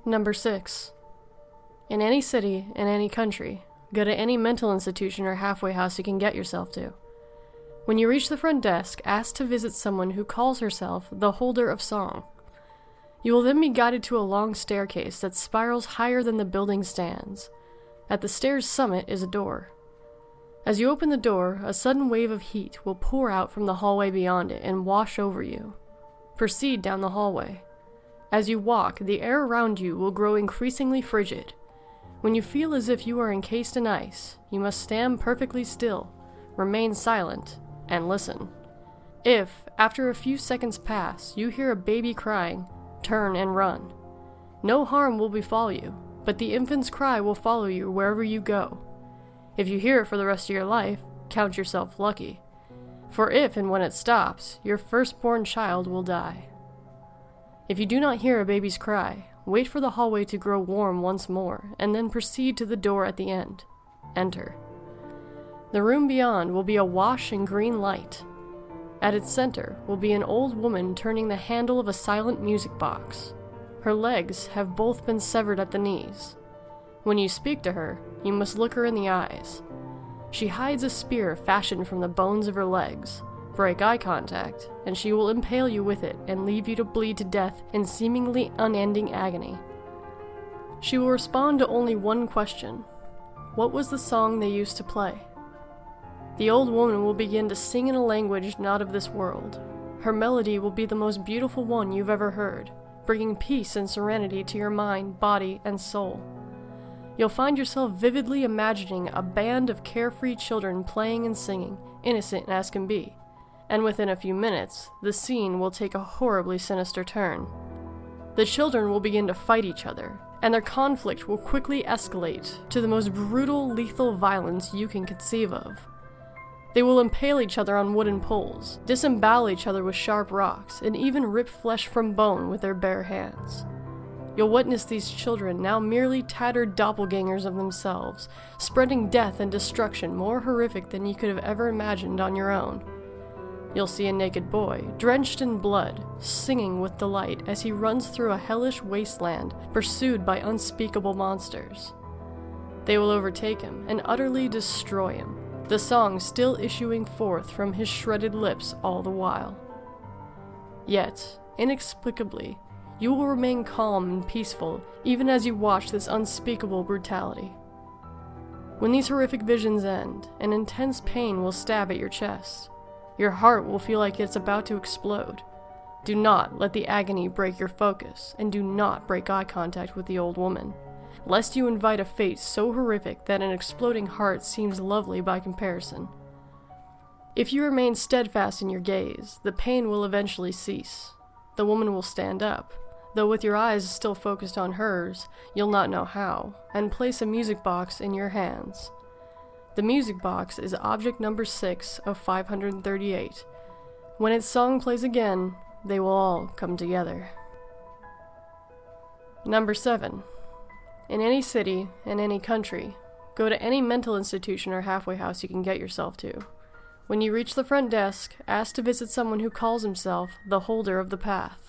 Number 6. In any city, in any country, go to any mental institution or halfway house you can get yourself to. When you reach the front desk, ask to visit someone who calls herself the holder of song. You will then be guided to a long staircase that spirals higher than the building stands. At the stair's summit is a door. As you open the door, a sudden wave of heat will pour out from the hallway beyond it and wash over you. Proceed down the hallway. As you walk, the air around you will grow increasingly frigid. When you feel as if you are encased in ice, you must stand perfectly still, remain silent, and listen. If, after a few seconds pass, you hear a baby crying, turn and run. No harm will befall you, but the infant's cry will follow you wherever you go. If you hear it for the rest of your life, count yourself lucky. For if and when it stops, your firstborn child will die. If you do not hear a baby's cry, wait for the hallway to grow warm once more, and then proceed to the door at the end. Enter. The room beyond will be awash in green light. At its center will be an old woman turning the handle of a silent music box. Her legs have both been severed at the knees. When you speak to her, you must look her in the eyes. She hides a spear fashioned from the bones of her legs. Break eye contact, and she will impale you with it and leave you to bleed to death in seemingly unending agony. She will respond to only one question. What was the song they used to play? The old woman will begin to sing in a language not of this world. Her melody will be the most beautiful one you've ever heard, bringing peace and serenity to your mind, body, and soul. You'll find yourself vividly imagining a band of carefree children playing and singing, innocent as can be. And within a few minutes, the scene will take a horribly sinister turn. The children will begin to fight each other, and their conflict will quickly escalate to the most brutal, lethal violence you can conceive of. They will impale each other on wooden poles, disembowel each other with sharp rocks, and even rip flesh from bone with their bare hands. You'll witness these children, now merely tattered doppelgangers of themselves, spreading death and destruction more horrific than you could have ever imagined on your own. You'll see a naked boy, drenched in blood, singing with delight as he runs through a hellish wasteland, pursued by unspeakable monsters. They will overtake him and utterly destroy him, the song still issuing forth from his shredded lips all the while. Yet, inexplicably, you will remain calm and peaceful even as you watch this unspeakable brutality. When these horrific visions end, an intense pain will stab at your chest. Your heart will feel like it's about to explode. Do not let the agony break your focus, and do not break eye contact with the old woman, lest you invite a fate so horrific that an exploding heart seems lovely by comparison. If you remain steadfast in your gaze, the pain will eventually cease. The woman will stand up, though with your eyes still focused on hers, you'll not know how, and place a music box in your hands. The music box is object number 6 of 538. When its song plays again, they will all come together. Number 7. In any city, in any country, go to any mental institution or halfway house you can get yourself to. When you reach the front desk, ask to visit someone who calls himself the holder of the path.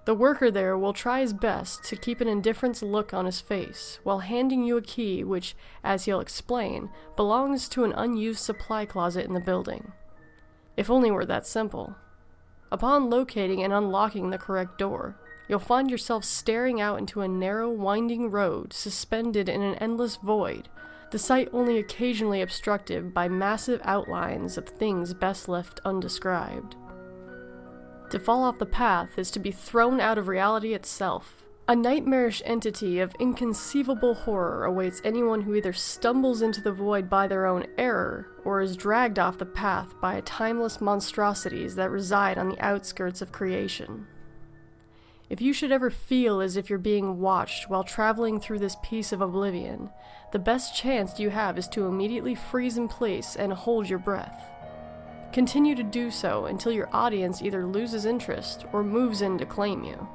The worker there will try his best to keep an indifferent look on his face while handing you a key which, as he'll explain, belongs to an unused supply closet in the building. If only it were that simple. Upon locating and unlocking the correct door, you'll find yourself staring out into a narrow, winding road suspended in an endless void, the sight only occasionally obstructed by massive outlines of things best left undescribed. To fall off the path is to be thrown out of reality itself. A nightmarish entity of inconceivable horror awaits anyone who either stumbles into the void by their own error, or is dragged off the path by timeless monstrosities that reside on the outskirts of creation. If you should ever feel as if you're being watched while traveling through this piece of oblivion, the best chance you have is to immediately freeze in place and hold your breath. Continue to do so until your audience either loses interest or moves in to claim you.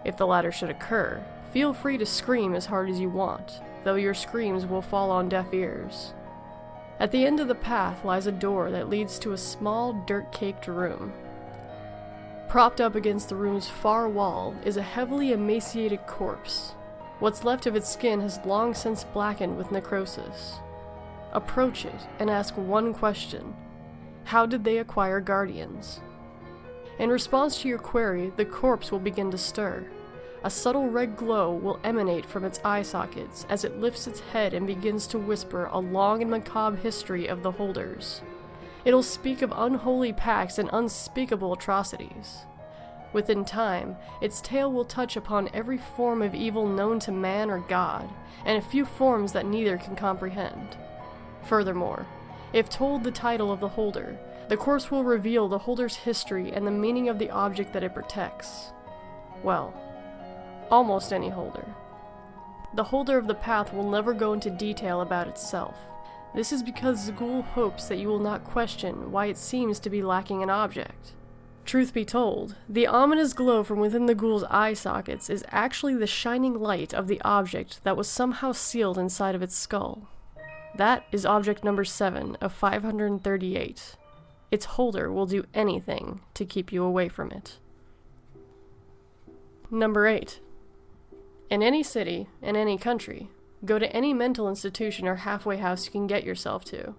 If the latter should occur, feel free to scream as hard as you want, though your screams will fall on deaf ears. At the end of the path lies a door that leads to a small, dirt-caked room. Propped up against the room's far wall is a heavily emaciated corpse. What's left of its skin has long since blackened with necrosis. Approach it and ask one question. How did they acquire guardians? In response to your query, the corpse will begin to stir. A subtle red glow will emanate from its eye sockets as it lifts its head and begins to whisper a long and macabre history of the holders. It'll speak of unholy pacts and unspeakable atrocities. Within time, its tale will touch upon every form of evil known to man or God, and a few forms that neither can comprehend. Furthermore, if told the title of the holder, the corpse will reveal the holder's history and the meaning of the object that it protects. Well, almost any holder. The holder of the path will never go into detail about itself. This is because the ghoul hopes that you will not question why it seems to be lacking an object. Truth be told, the ominous glow from within the ghoul's eye sockets is actually the shining light of the object that was somehow sealed inside of its skull. That is object number 7 of 538. Its holder will do anything to keep you away from it. Number 8. In any city, in any country, go to any mental institution or halfway house you can get yourself to.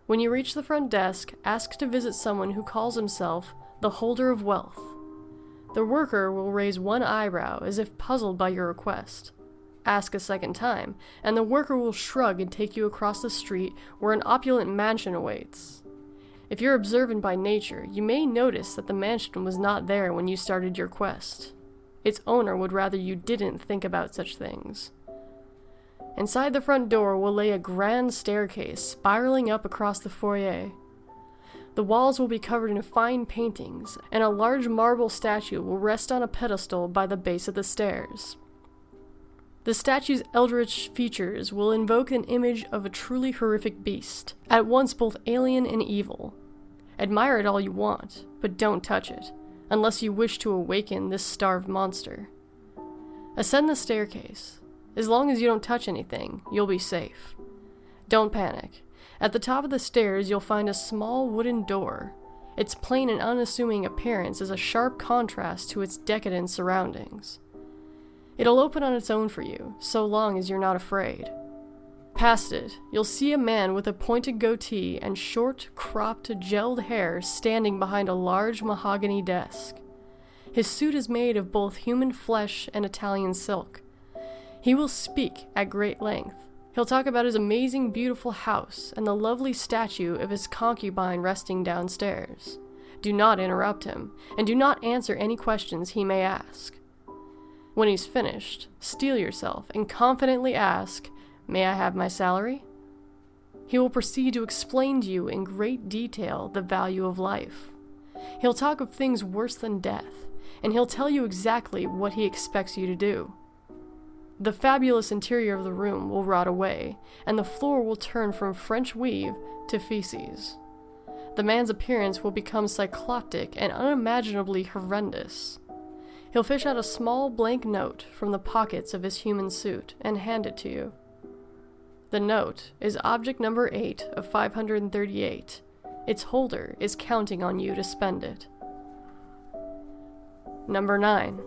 When you reach the front desk, ask to visit someone who calls himself the holder of wealth. The worker will raise one eyebrow as if puzzled by your request. Ask a second time, and the worker will shrug and take you across the street where an opulent mansion awaits. If you're observant by nature, you may notice that the mansion was not there when you started your quest. Its owner would rather you didn't think about such things. Inside the front door will lay a grand staircase spiraling up across the foyer. The walls will be covered in fine paintings, and a large marble statue will rest on a pedestal by the base of the stairs. The statue's eldritch features will invoke an image of a truly horrific beast, at once both alien and evil. Admire it all you want, but don't touch it, unless you wish to awaken this starved monster. Ascend the staircase. As long as you don't touch anything, you'll be safe. Don't panic. At the top of the stairs, you'll find a small wooden door. Its plain and unassuming appearance is a sharp contrast to its decadent surroundings. It'll open on its own for you, so long as you're not afraid. Past it, you'll see a man with a pointed goatee and short, cropped, gelled hair standing behind a large mahogany desk. His suit is made of both human flesh and Italian silk. He will speak at great length. He'll talk about his amazing, beautiful house and the lovely statue of his concubine resting downstairs. Do not interrupt him, and do not answer any questions he may ask. When he's finished, steel yourself and confidently ask, "May I have my salary?" He will proceed to explain to you in great detail the value of life. He'll talk of things worse than death, and he'll tell you exactly what he expects you to do. The fabulous interior of the room will rot away, and the floor will turn from French weave to feces. The man's appearance will become cycloptic and unimaginably horrendous. He'll fish out a small blank note from the pockets of his human suit and hand it to you. The note is object number 8 of 538. Its holder is counting on you to spend it. Number 9.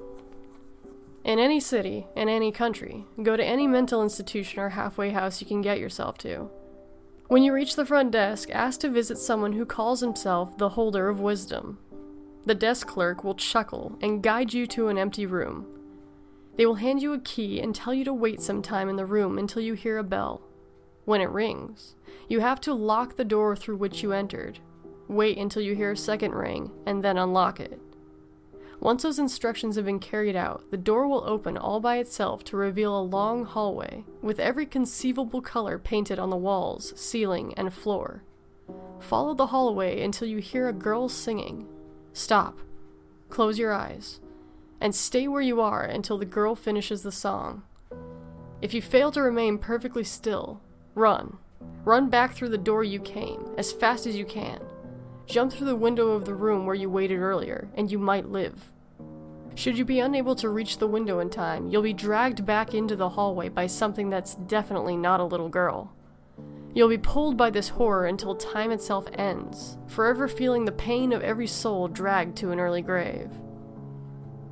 In any city, in any country, go to any mental institution or halfway house you can get yourself to. When you reach the front desk, ask to visit someone who calls himself the holder of wisdom. The desk clerk will chuckle and guide you to an empty room. They will hand you a key and tell you to wait some time in the room until you hear a bell. When it rings, you have to lock the door through which you entered. Wait until you hear a second ring, and then unlock it. Once those instructions have been carried out, the door will open all by itself to reveal a long hallway, with every conceivable color painted on the walls, ceiling, and floor. Follow the hallway until you hear a girl singing. Stop, close your eyes, and stay where you are until the girl finishes the song. If you fail to remain perfectly still, run. Run back through the door you came, as fast as you can. Jump through the window of the room where you waited earlier, and you might live. Should you be unable to reach the window in time, you'll be dragged back into the hallway by something that's definitely not a little girl. You'll be pulled by this horror until time itself ends, forever feeling the pain of every soul dragged to an early grave.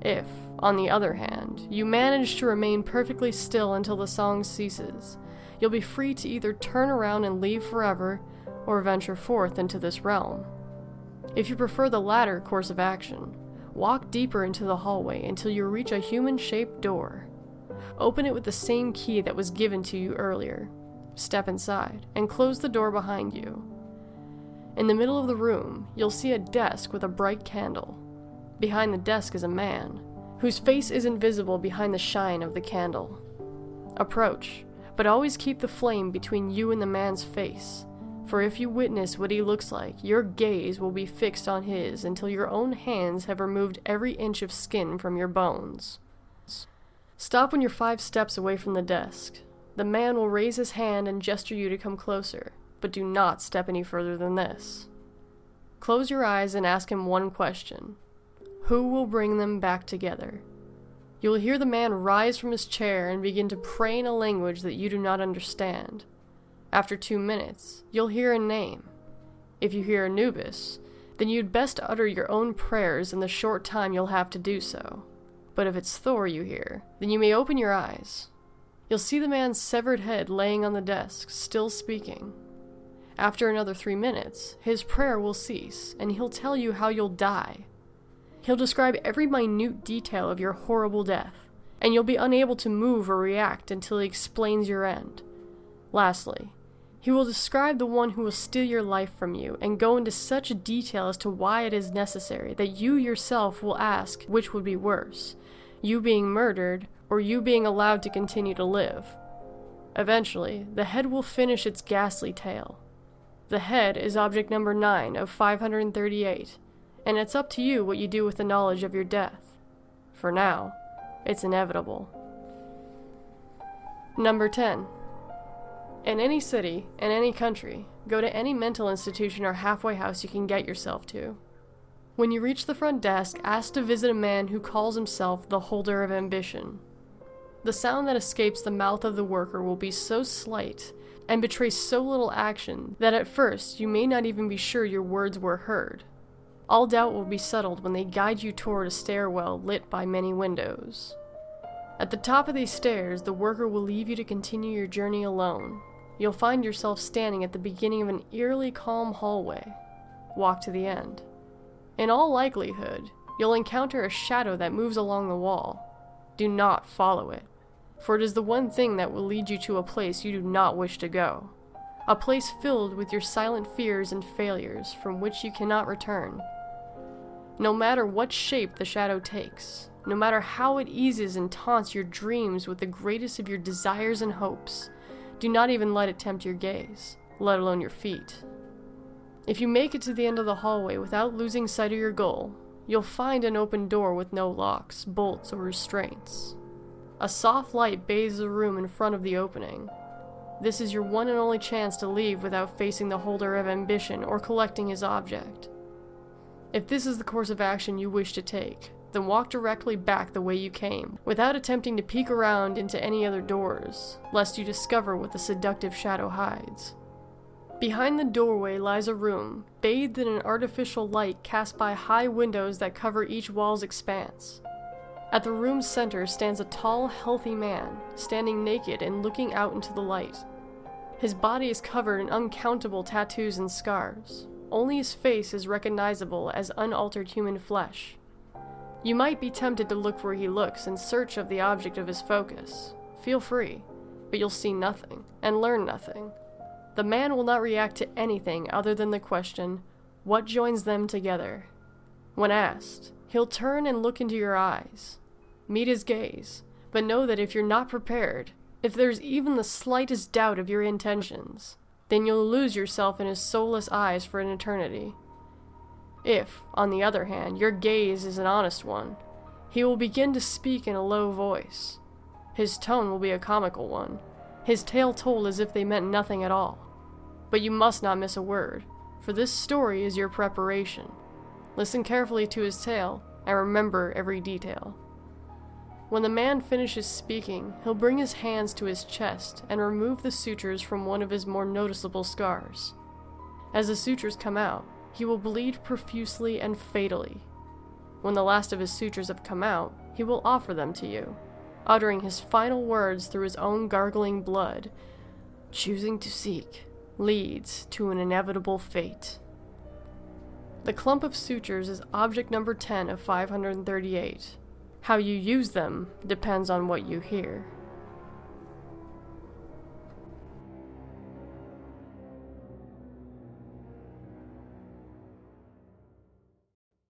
If, on the other hand, you manage to remain perfectly still until the song ceases, you'll be free to either turn around and leave forever, or venture forth into this realm. If you prefer the latter course of action, walk deeper into the hallway until you reach a human-shaped door. Open it with the same key that was given to you earlier. Step inside, and close the door behind you. In the middle of the room, you'll see a desk with a bright candle. Behind the desk is a man, whose face isn't visible behind the shine of the candle. Approach, but always keep the flame between you and the man's face, for if you witness what he looks like, your gaze will be fixed on his until your own hands have removed every inch of skin from your bones. Stop when you're 5 steps away from the desk. The man will raise his hand and gesture you to come closer, but do not step any further than this. Close your eyes and ask him one question. Who will bring them back together? You will hear the man rise from his chair and begin to pray in a language that you do not understand. After 2 minutes, you'll hear a name. If you hear Anubis, then you'd best utter your own prayers in the short time you'll have to do so. But if it's Thor you hear, then you may open your eyes. You'll see the man's severed head laying on the desk, still speaking. After another 3 minutes, his prayer will cease, and he'll tell you how you'll die. He'll describe every minute detail of your horrible death, and you'll be unable to move or react until he explains your end. Lastly, he will describe the one who will steal your life from you and go into such detail as to why it is necessary that you yourself will ask which would be worse, you being murdered or you being allowed to continue to live. Eventually, the head will finish its ghastly tale. The head is object number 9 of 538, and it's up to you what you do with the knowledge of your death. For now, it's inevitable. Number 10. In any city, in any country, go to any mental institution or halfway house you can get yourself to. When you reach the front desk, ask to visit a man who calls himself the Holder of Ambition. The sound that escapes the mouth of the worker will be so slight and betray so little action that at first you may not even be sure your words were heard. All doubt will be settled when they guide you toward a stairwell lit by many windows. At the top of these stairs, the worker will leave you to continue your journey alone. You'll find yourself standing at the beginning of an eerily calm hallway. Walk to the end. In all likelihood, you'll encounter a shadow that moves along the wall. Do not follow it, for it is the one thing that will lead you to a place you do not wish to go. A place filled with your silent fears and failures from which you cannot return. No matter what shape the shadow takes, no matter how it eases and taunts your dreams with the greatest of your desires and hopes, do not even let it tempt your gaze, let alone your feet. If you make it to the end of the hallway without losing sight of your goal, you'll find an open door with no locks, bolts, or restraints. A soft light bathes the room in front of the opening. This is your one and only chance to leave without facing the Holder of Ambition or collecting his object. If this is the course of action you wish to take, then walk directly back the way you came, without attempting to peek around into any other doors, lest you discover what the seductive shadow hides. Behind the doorway lies a room, bathed in an artificial light cast by high windows that cover each wall's expanse. At the room's center stands a tall, healthy man, standing naked and looking out into the light. His body is covered in uncountable tattoos and scars. Only his face is recognizable as unaltered human flesh. You might be tempted to look where he looks in search of the object of his focus. Feel free, but you'll see nothing, and learn nothing. The man will not react to anything other than the question, what joins them together? When asked, he'll turn and look into your eyes. Meet his gaze, but know that if you're not prepared, if there's even the slightest doubt of your intentions, then you'll lose yourself in his soulless eyes for an eternity. If, on the other hand, your gaze is an honest one, he will begin to speak in a low voice. His tone will be a comical one, his tale told as if they meant nothing at all. But you must not miss a word, for this story is your preparation. Listen carefully to his tale, and remember every detail. When the man finishes speaking, he'll bring his hands to his chest and remove the sutures from one of his more noticeable scars. As the sutures come out, he will bleed profusely and fatally. When the last of his sutures have come out, he will offer them to you, uttering his final words through his own gargling blood. Choosing to seek leads to an inevitable fate. The clump of sutures is object number 10 of 538. How you use them depends on what you hear.